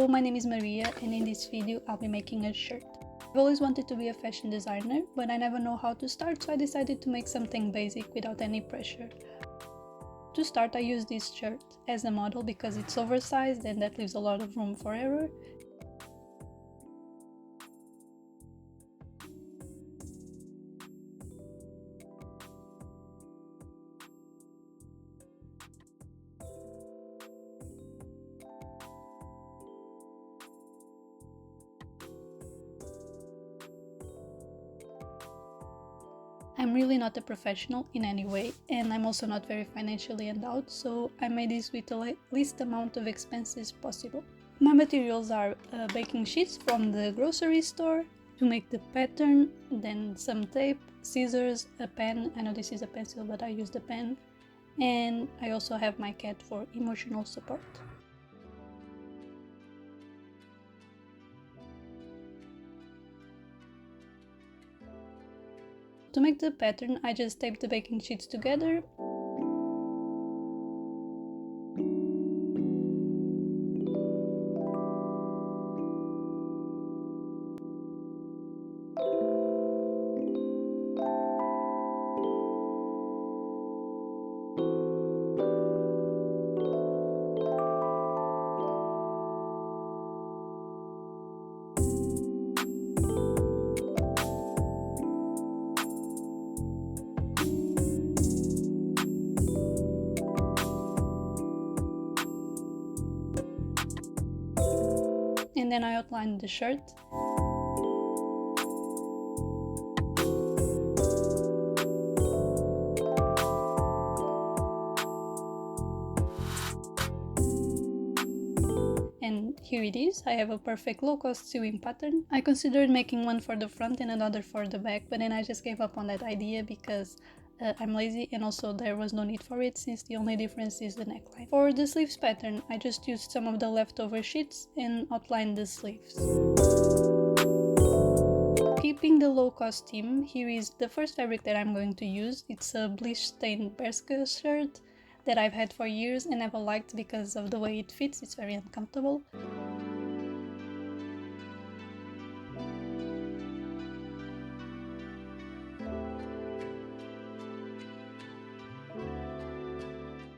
Hello, my name is Maria, and in this video I'll be making a shirt. I've always wanted to be a fashion designer, but I never know how to start, so I decided to make something basic without any pressure. To start, I use this shirt as a model because it's oversized and that leaves a lot of room for error. I'm really not a professional in any way, and I'm also not very financially endowed, so I made this with the least amount of expenses possible. My materials are baking sheets from the grocery store to make the pattern, then some tape, scissors, a pen. I know this is a pencil, but I used a pen, and I also have my cat for emotional support. To make the pattern, I just taped the baking sheets together. And then I outlined the shirt. And here it is. I have a perfect low-cost sewing pattern. I considered making one for the front and another for the back, but then I just gave up on that idea because I'm lazy, and also there was no need for it since the only difference is the neckline. For the sleeves pattern, I just used some of the leftover sheets and outlined the sleeves. Keeping the low-cost theme, here is the first fabric that I'm going to use. It's a bleach-stained Berska shirt that I've had for years and never liked because of the way it fits. It's very uncomfortable.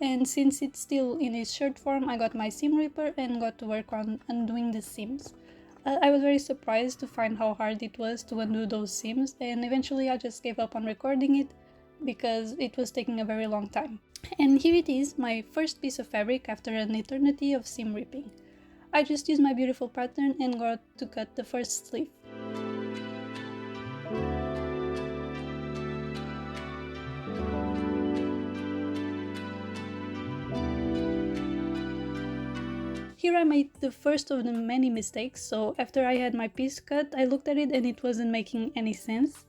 And since it's still in its shirt form, I got my seam ripper and got to work on undoing the seams. I was very surprised to find how hard it was to undo those seams, and eventually I just gave up on recording it because it was taking a very long time. And here it is, my first piece of fabric after an eternity of seam ripping. I just used my beautiful pattern and got to cut the first sleeve. Here I made the first of the many mistakes, so after I had my piece cut, I looked at it and it wasn't making any sense.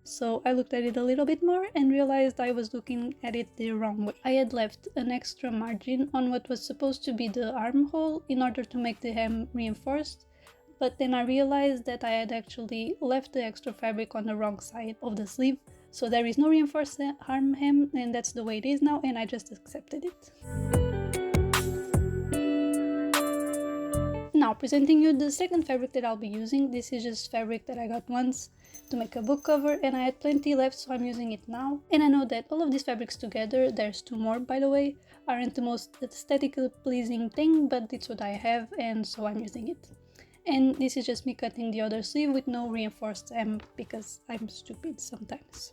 So I looked at it a little bit more and realized I was looking at it the wrong way. I had left an extra margin on what was supposed to be the armhole in order to make the hem reinforced. But then I realized that I had actually left the extra fabric on the wrong side of the sleeve, so there is no reinforced arm hem, and that's the way it is now, and I just accepted it. Now, presenting you the second fabric that I'll be using. This is just fabric that I got once to make a book cover, and I had plenty left, so I'm using it now. And I know that all of these fabrics together, there's two more by the way, aren't the most aesthetically pleasing thing, but it's what I have, and so I'm using it. And this is just me cutting the other sleeve with no reinforced hem because I'm stupid sometimes.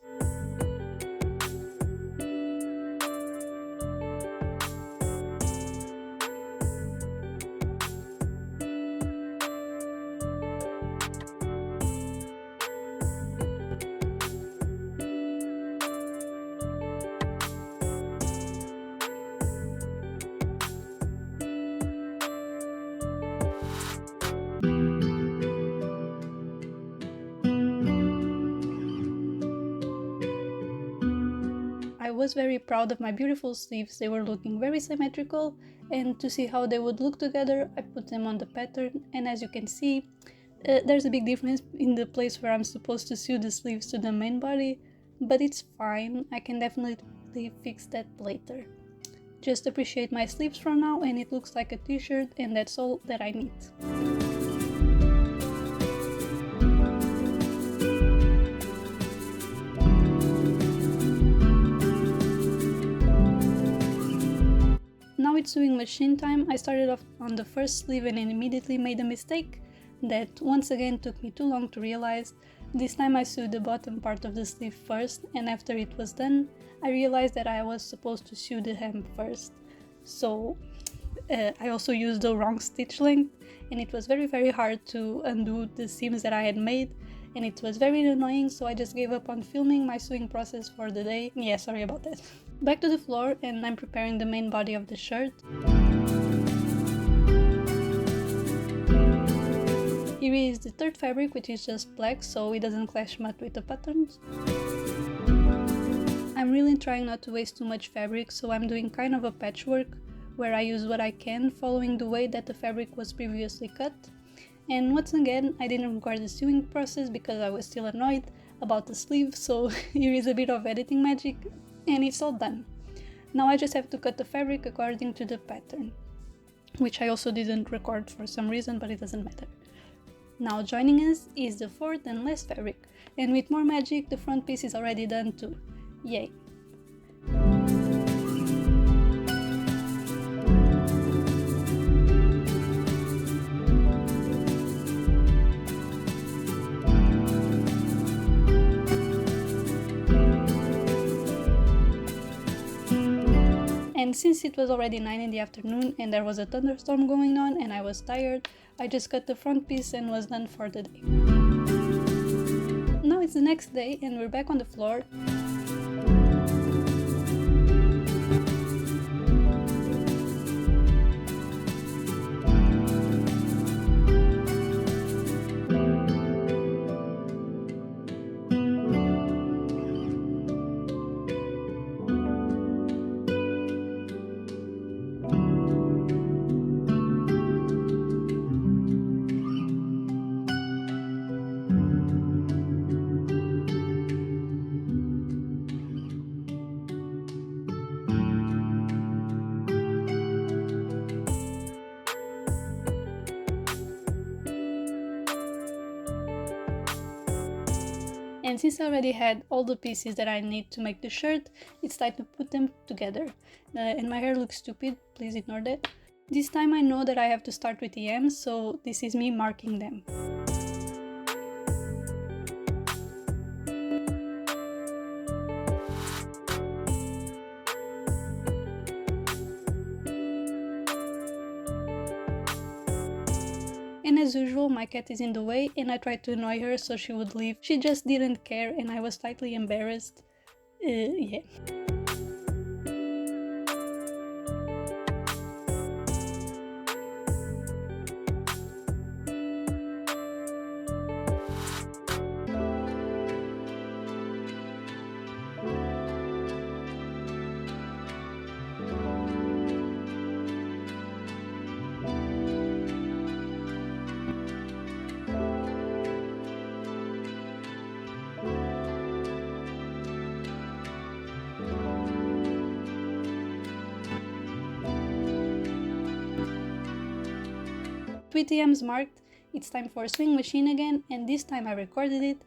I was very proud of my beautiful sleeves. They were looking very symmetrical, and to see how they would look together, I put them on the pattern, and as you can see, There's a big difference in the place where I'm supposed to sew the sleeves to the main body, but it's fine, I can definitely fix that later. Just appreciate my sleeves from now and it looks like a t-shirt, and that's all that I need. Now it's sewing machine time. I started off on the first sleeve and then immediately made a mistake that once again took me too long to realize. This time I sewed the bottom part of the sleeve first, and after it was done, I realized that I was supposed to sew the hem first. So I also used the wrong stitch length, and it was very hard to undo the seams that I had made, and it was very annoying, so I just gave up on filming my sewing process for the day. Yeah, sorry about that. Back to the floor, and I'm preparing the main body of the shirt. Here is the third fabric, which is just black, so it doesn't clash much with the patterns. I'm really trying not to waste too much fabric, so I'm doing kind of a patchwork, where I use what I can, following the way that the fabric was previously cut. And once again, I didn't record the sewing process because I was still annoyed about the sleeve, so here is a bit of editing magic, and it's all done. Now I just have to cut the fabric according to the pattern, which I also didn't record for some reason, but it doesn't matter. Now joining us is the fourth and last fabric, and with more magic, the front piece is already done too. Yay! And since it was already 9 in the afternoon and there was a thunderstorm going on and I was tired, I just cut the front piece and was done for the day. Now it's the next day and we're back on the floor. And since I already had all the pieces that I need to make the shirt, it's time to put them together. And my hair looks stupid, please ignore that. This time I know that I have to start with the M's, so this is me marking them. And as usual, my cat is in the way and I tried to annoy her so she would leave. She just didn't care and I was slightly embarrassed. Yeah. With the M's marked, it's time for a swing machine again, and this time I recorded it.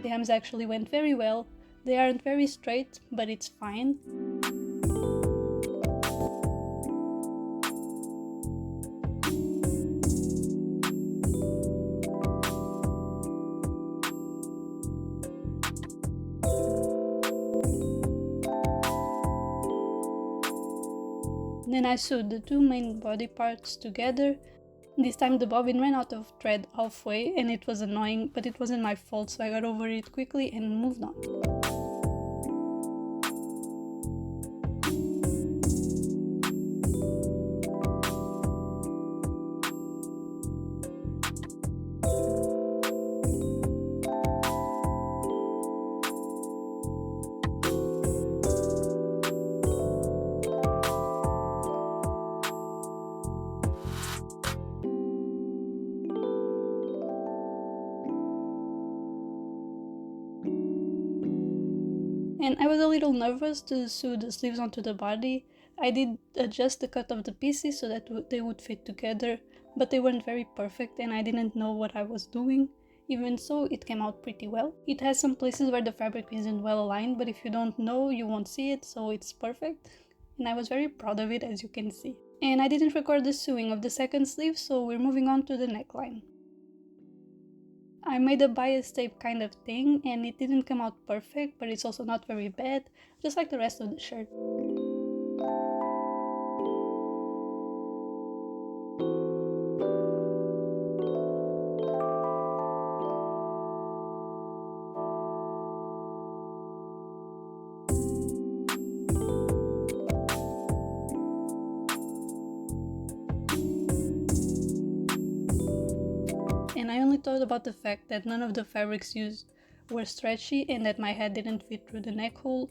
The M's actually went very well. They aren't very straight, but it's fine. Then I sewed the two main body parts together. This time the bobbin ran out of thread halfway and it was annoying, but it wasn't my fault, so I got over it quickly and moved on. And I was a little nervous to sew the sleeves onto the body. I did adjust the cut of the pieces so that they would fit together, but they weren't very perfect and I didn't know what I was doing. Even so, it came out pretty well. It has some places where the fabric isn't well aligned, but if you don't know, you won't see it, so it's perfect. And I was very proud of it, as you can see. And I didn't record the sewing of the second sleeve, so we're moving on to the neckline. I made a bias tape kind of thing, and it didn't come out perfect, but it's also not very bad, just like the rest of the shirt. And I only thought about the fact that none of the fabrics used were stretchy and that my head didn't fit through the neck hole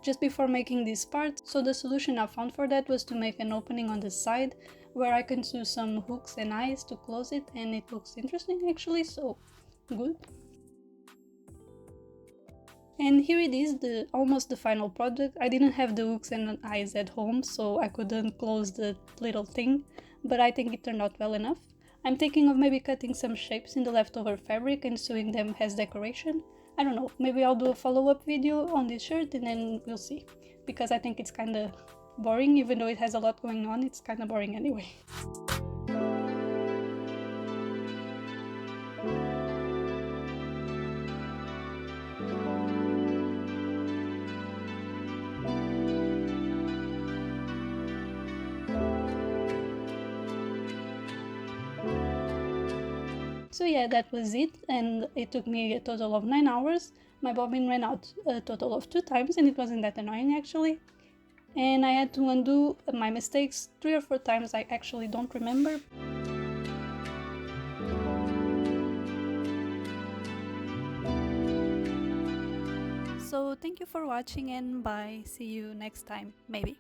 just before making this part, so the solution I found for that was to make an opening on the side where I can sew some hooks and eyes to close it, and it looks interesting actually, so good. And here it is, almost the final product. I didn't have the hooks and eyes at home, so I couldn't close the little thing, but I think it turned out well enough. I'm thinking of maybe cutting some shapes in the leftover fabric and sewing them as decoration. I don't know, maybe I'll do a follow-up video on this shirt and then we'll see. Because I think it's kinda boring, even though it has a lot going on, it's kinda boring anyway. So yeah, that was it, and it took me a total of 9 hours. My bobbin ran out a total of 2 times, and it wasn't that annoying actually. And I had to undo my mistakes 3 or 4 times, I actually don't remember. So thank you for watching and bye, see you next time, maybe.